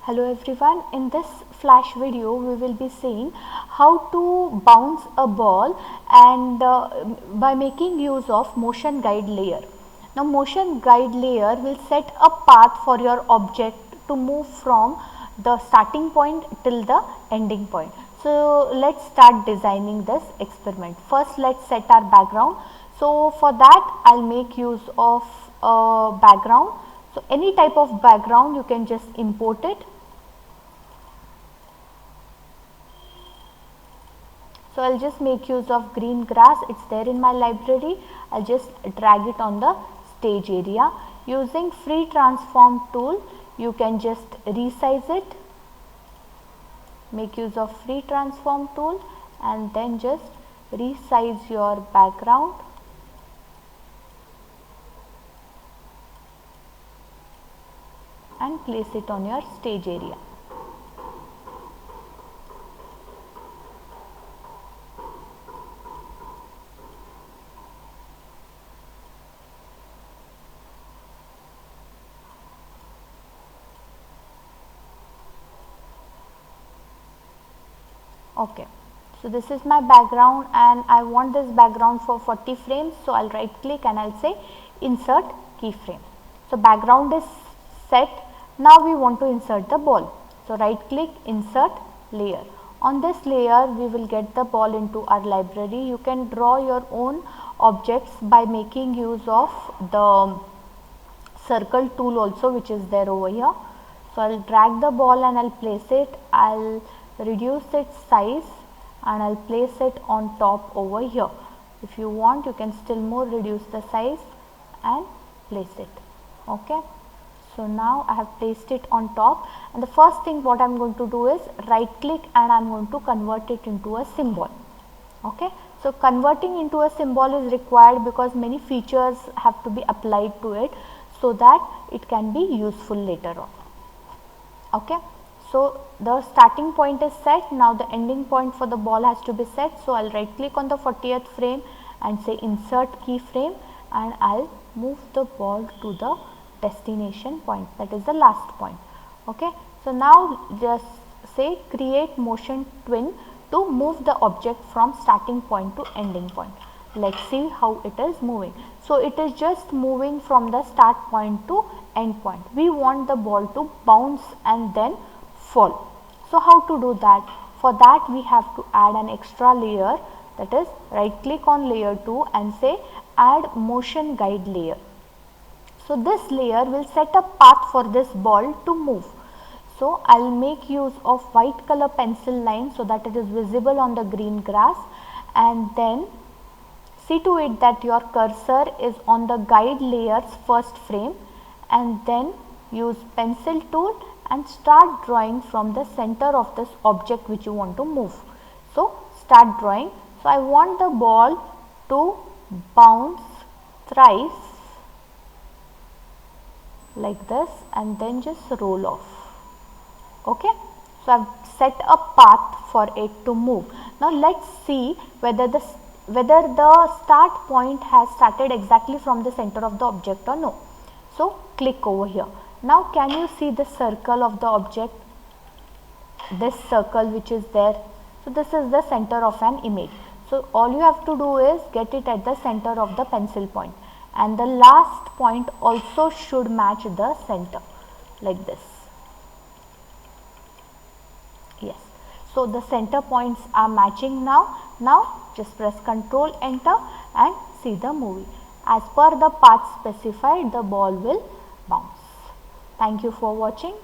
Hello everyone, in this flash video we will be seeing how to bounce a ball and by making use of motion guide layer. Now motion guide layer will set a path for your object to move from the starting point till the ending point. So let's start designing this experiment. First let's set our background. So for that I'll make use of a background. So any type of background you can just import it. So I'll just make use of green grass, it's there in my library. I'll just drag it on the stage area. Using free transform tool, you can just resize it. Make use of free transform tool and then just resize your background. And place it on your stage area. Okay, so this is my background and I want this background for 40 frames. So I'll right click and I'll say insert keyframe. So background is set. Now we want to insert the ball. So right click, insert layer. On this layer we will get the ball into our library. You can draw your own objects by making use of the circle tool also, which is there over here. So I'll drag the ball and I'll place it. I'll reduce its size and I'll place it on top over here. If you want, you can still more reduce the size and place it. Okay, so now I have placed it on top, and the first thing what I am going to do is right click and I am going to convert it into a symbol. Okay, so converting into a symbol is required because many features have to be applied to it so that it can be useful later on. Okay, so the starting point is set. Now the ending point for the ball has to be set. So I'll right click on the 40th frame and say insert keyframe, and I'll move the ball to the destination point, that is the last point. Okay, so now just say create motion twin to move the object from starting point to ending point. Let's see how it is moving. So it is just moving from the start point to end point. We want the ball to bounce and then fall. So how to do that? For that we have to add an extra layer, that is right click on layer 2 and say add motion guide layer. So this layer will set a path for this ball to move. So I'll make use of white color pencil line so that it is visible on the green grass, and then see to it that your cursor is on the guide layer's first frame, and then use pencil tool and start drawing from the center of this object which you want to move. So start drawing. So I want the ball to bounce thrice like this and then just roll off. Okay, so I have set a path for it to move. Now let's see whether the start point has started exactly from the center of the object or no. So click over here. Now can you see the circle of the object, this circle which is there? So this is the center of an image. So all you have to do is get it at the center of the pencil point, and the last point also should match the center like this. Yes, so the center points are matching now. Now just press Ctrl Enter and see the movie. As per the path specified, the ball will bounce. Thank you for watching.